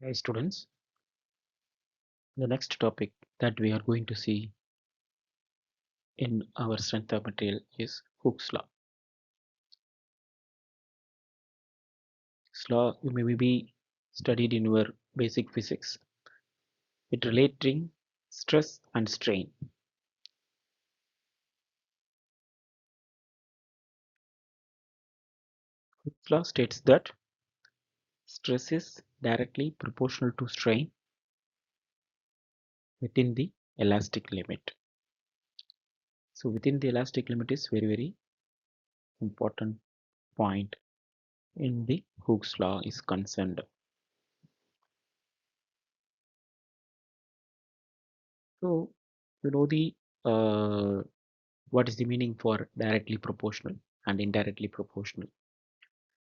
Hi students, the next topic that we are going to see in our strength of material is Hooke's law. This law you may be studied in your basic physics. It relating stress and strain. Hooke's law states that stress is directly proportional to strain within the elastic limit. So within the elastic limit is very important point in the Hooke's law is concerned. So you know the what is the meaning for directly proportional and indirectly proportional.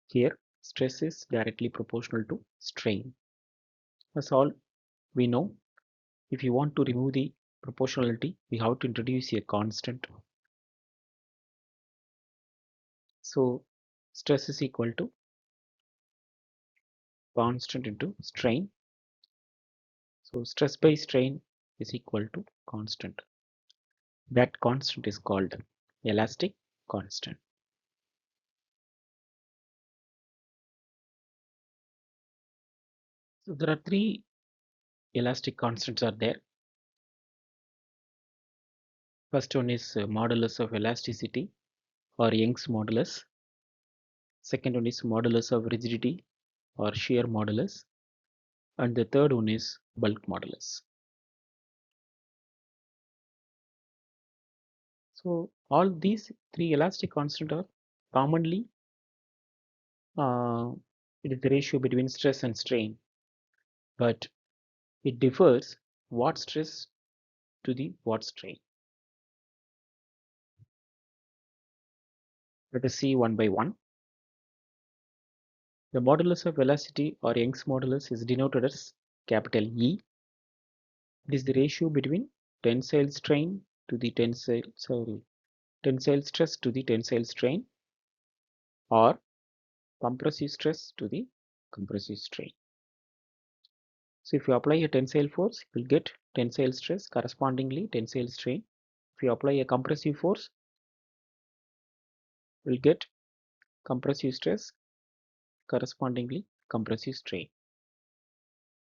Here stress is directly proportional to strain. That's all we know. If you want to remove the proportionality, we have to introduce a constant. So stress is equal to constant into strain. So stress by strain is equal to constant. That constant is called elastic constant. So there are three elastic constants are there. First one is modulus of elasticity or Young's modulus. Second one is modulus of rigidity or shear modulus. And the third one is bulk modulus. So all these three elastic constants are commonly uh, it is the ratio between stress and strain, but it differs what stress to the what strain. Let us see one by one. The modulus of velocity or Young's modulus is denoted as capital E. It is the ratio between tensile strain to the tensile stress to the tensile strain or compressive stress to the compressive strain. So if you apply a tensile force, you will get tensile stress, correspondingly tensile strain. If you apply a compressive force, you will get compressive stress, correspondingly compressive strain.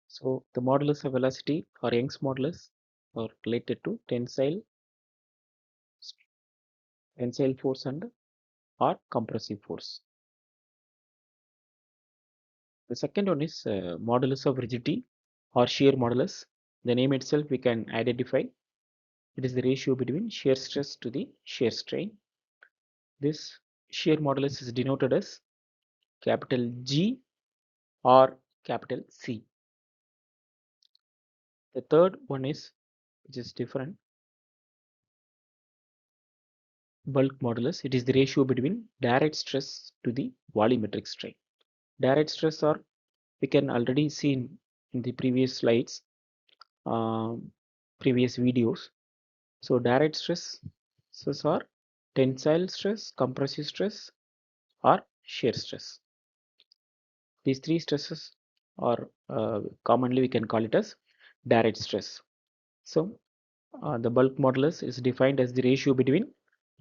So the modulus of velocity or Young's modulus are related to tensile force and or compressive force. The second one is modulus of rigidity or shear modulus. The name itself we can identify. It is the ratio between shear stress to the shear strain. This shear modulus is denoted as capital G or capital C. The third one is, which is different, bulk modulus. It is the ratio between direct stress to the volumetric strain. Direct stress, or we can already see in the previous slides, previous videos. So direct stresses are tensile stress, compressive stress, or shear stress. These three stresses are commonly we can call it as direct stress. So the bulk modulus is defined as the ratio between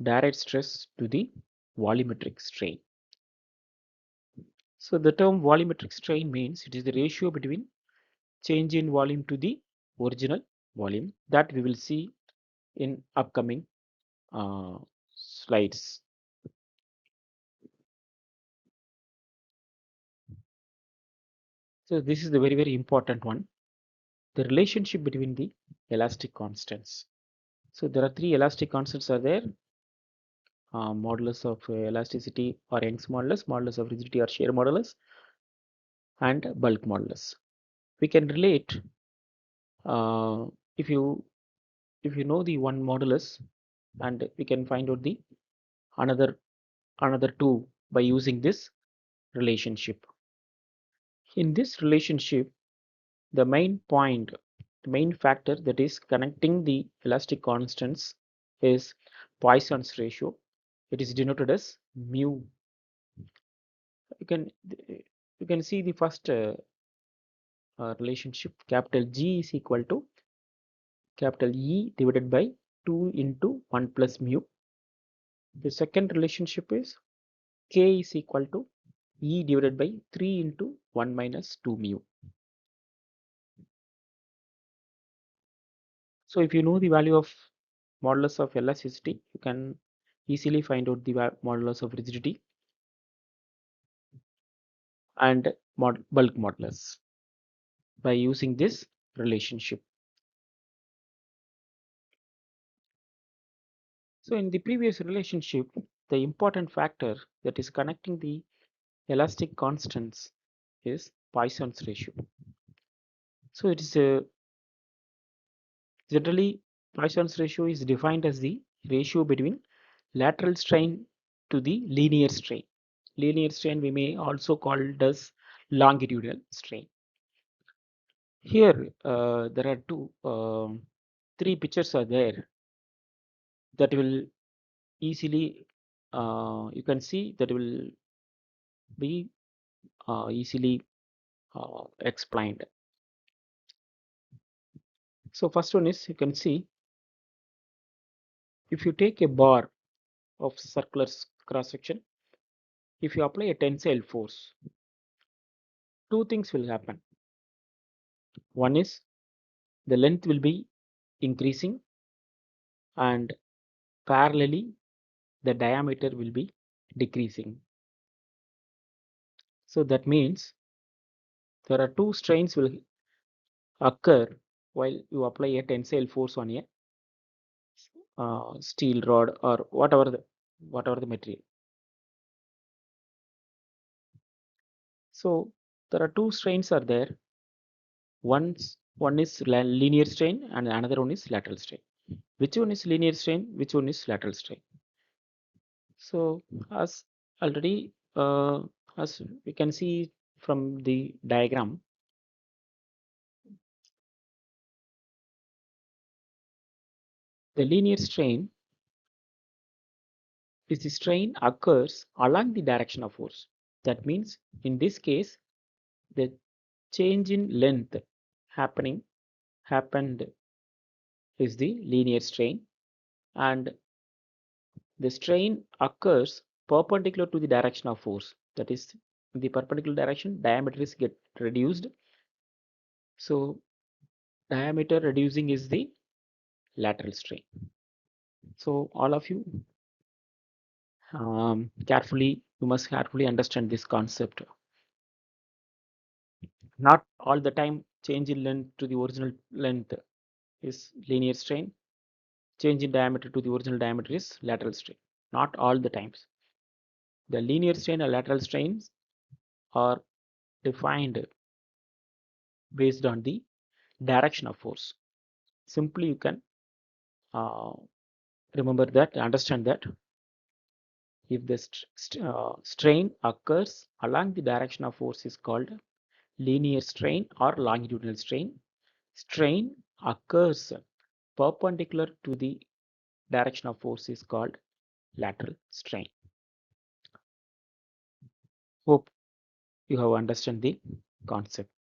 direct stress to the volumetric strain. So the term volumetric strain means it is the ratio between change in volume to the original volume that we will see in upcoming slides. So this is the very important one, the relationship between the elastic constants. So there are three elastic constants are there, modulus of elasticity or Young's modulus, modulus of rigidity or shear modulus, and bulk modulus. We can relate uh, if you know the one modulus, and we can find out the another two by using this relationship. In this relationship, the main point, the main factor that is connecting the elastic constants is Poisson's ratio. It is denoted as mu. You can see the first relationship capital G is equal to capital E divided by 2 into 1 plus mu. The second relationship is K is equal to E divided by 3 into 1 minus 2 mu. So if you know the value of modulus of elasticity, you can easily find out the modulus of rigidity and bulk modulus by using this relationship. So in the previous relationship, the important factor that is connecting the elastic constants is Poisson's ratio. So it is generally Poisson's ratio is defined as the ratio between lateral strain to the linear strain. Linear strain we may also call it as longitudinal strain. Here there are three pictures are there that will easily you can see that will be easily explained. So first one is you can see if you take a bar of circular cross section, if you apply a tensile force, two things will happen. One is the length will be increasing and parallelly the diameter will be decreasing. So that means there are two strains will occur while you apply a tensile force on a steel rod or whatever the material. So there are two strains are there. One is linear strain and another one is lateral strain. Which one is linear strain? Which one is lateral strain? So as already as we can see from the diagram, the linear strain is the strain occurs along the direction of force. That means in this case the change in length happened is the linear strain, and the strain occurs perpendicular to the direction of force. That is, in the perpendicular direction diameter is get reduced. So diameter reducing is the lateral strain. So all of you you must carefully understand this concept. Not all the time change in length to the original length is linear strain. Change in diameter to the original diameter is lateral strain. Not all the times. The linear strain and lateral strains are defined based on the direction of force. Simply you can remember that, understand that if the strain occurs along the direction of force is called linear strain or longitudinal strain. Strain occurs perpendicular to the direction of force is called lateral strain. Hope you have understood the concept.